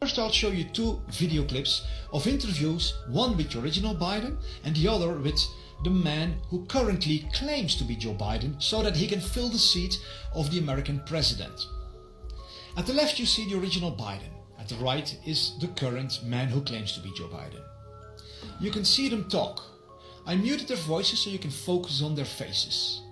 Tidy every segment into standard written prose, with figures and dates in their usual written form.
First, I'll show you two video clips of interviews, one with the original Biden and the other with the man who currently claims to be Joe Biden so that he can fill the seat of the American president. At the left you see the original Biden. At the right is the current man who claims to be Joe Biden. You can see them talk. I muted their voices so you can focus on their faces.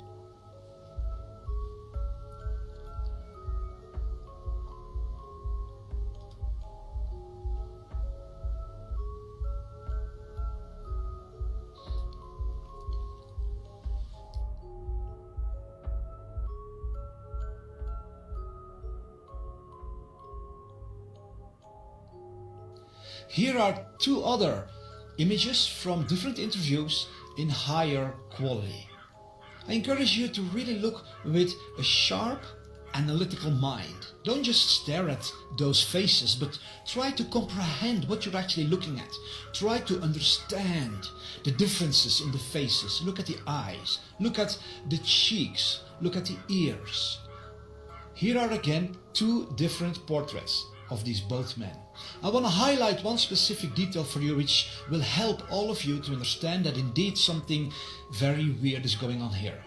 Here are two other images from different interviews in higher quality. I encourage you to really look with a sharp, analytical mind. Don't just stare at those faces, but try to comprehend what you're actually looking at. Try to understand the differences in the faces. Look at the eyes, look at the cheeks, look at the ears. Here are again two different portraits of these both men. I want to highlight one specific detail for you which will help all of you to understand that indeed something very weird is going on here.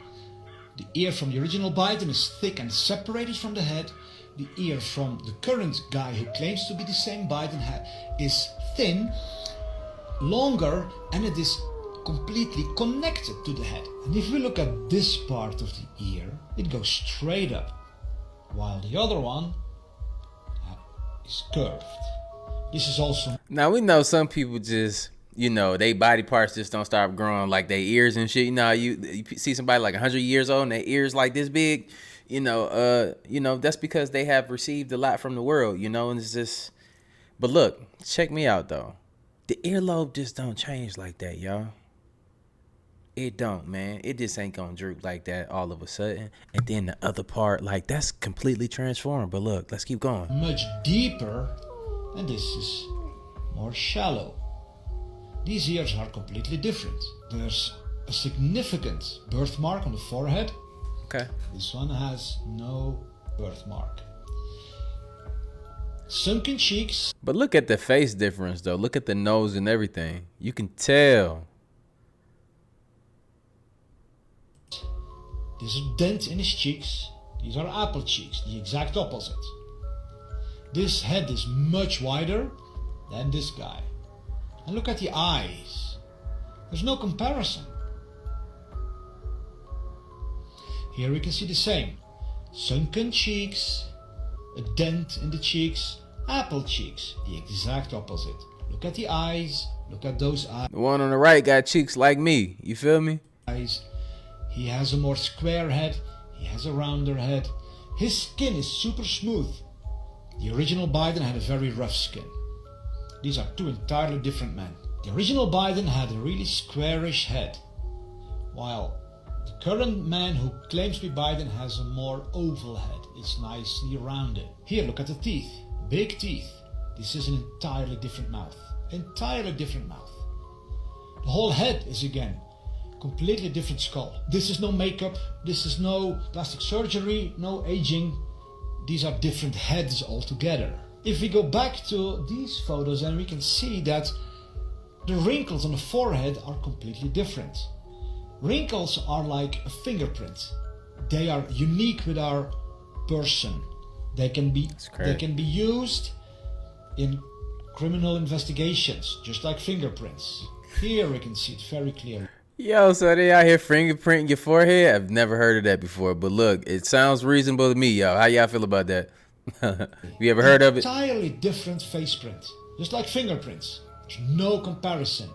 The ear from the original Biden is thick and separated from the head. The ear from the current guy who claims to be the same Biden is thin, longer, and it is completely connected to the head. And if we look at this part of the ear, it goes straight up, while the other one is curved. This is also... Now we know some people just, you know, they body parts just don't start growing, like their ears and shit. You know, you see somebody like 100 years old and their ears like this big, you know, that's because they have received a lot from the world, you know, and it's just... But look, check me out though. The earlobe just don't change like that, y'all. It don't, man. It just ain't gonna droop like that all of a sudden. And then the other part, like, that's completely transformed. But look, let's keep going. Much deeper, and this is more shallow. These ears are completely different. There's a significant birthmark on the forehead. Okay. This one has no birthmark. Sunken cheeks. But look at the face difference, though. Look at the nose and everything. You can tell. There's a dent in his cheeks. These are apple cheeks, the exact opposite. This head is much wider than this guy. And look at the eyes. There's no comparison. Here we can see the same. Sunken cheeks, a dent in the cheeks, apple cheeks, the exact opposite. Look at the eyes, look at those eyes. The one on the right got cheeks like me, you feel me? He has a more square head, he has a rounder head. His skin is super smooth. The original Biden had a very rough skin. These are two entirely different men. The original Biden had a really squarish head, while the current man who claims to be Biden has a more oval head. It's nicely rounded. Here, look at the teeth. Big teeth. This is an entirely different mouth. Entirely different mouth. The whole head is again completely different skull. This is no makeup, this is no plastic surgery, no aging. These are different heads altogether. If we go back to these photos, then we can see that the wrinkles on the forehead are completely different. Wrinkles are like a fingerprint. They are unique with our person. They can be used in criminal investigations, just like fingerprints. Here we can see it very clearly. Yo, so they out here fingerprinting your forehead? I've never heard of that before, but look, it sounds reasonable to me, y'all. How y'all feel about that? You ever heard of it? Entirely different face print, just like fingerprints. There's no comparison.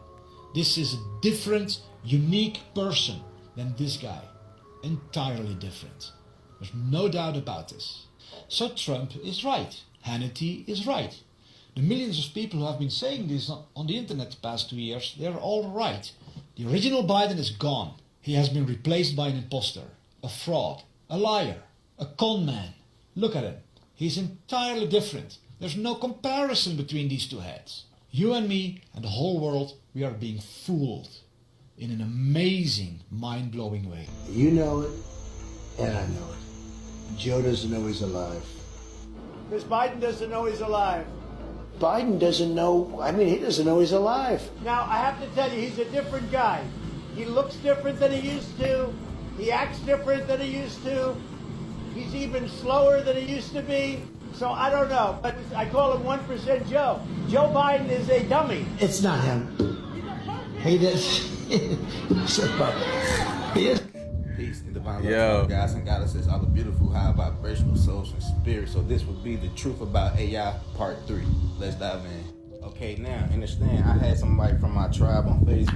This is a different, unique person than this guy. Entirely different. There's no doubt about this. So Trump is right. Hannity is right. The millions of people who have been saying this on the internet the past 2 years, they're all right. The original Biden is gone. He has been replaced by an imposter, a fraud, a liar, a con man. Look at him. He's entirely different. There's no comparison between these two heads. You and me and the whole world, we are being fooled in an amazing, mind-blowing way. You know it, and I know it. Joe doesn't know he's alive. Miss Biden doesn't know he's alive. Biden doesn't know. I mean, he doesn't know he's alive. Now, I have to tell you, he's a different guy. He looks different than he used to. He acts different than he used to. He's even slower than he used to be. So I don't know, but I call him 1% Joe. Joe Biden is a dummy. It's not him. He does. He is. Peace and divine Yo. love, guys and goddesses, all the beautiful high vibrational souls and spirits. So this would be the truth about AI part 3. Let's dive in. Okay, now understand. I had somebody from my tribe on Facebook.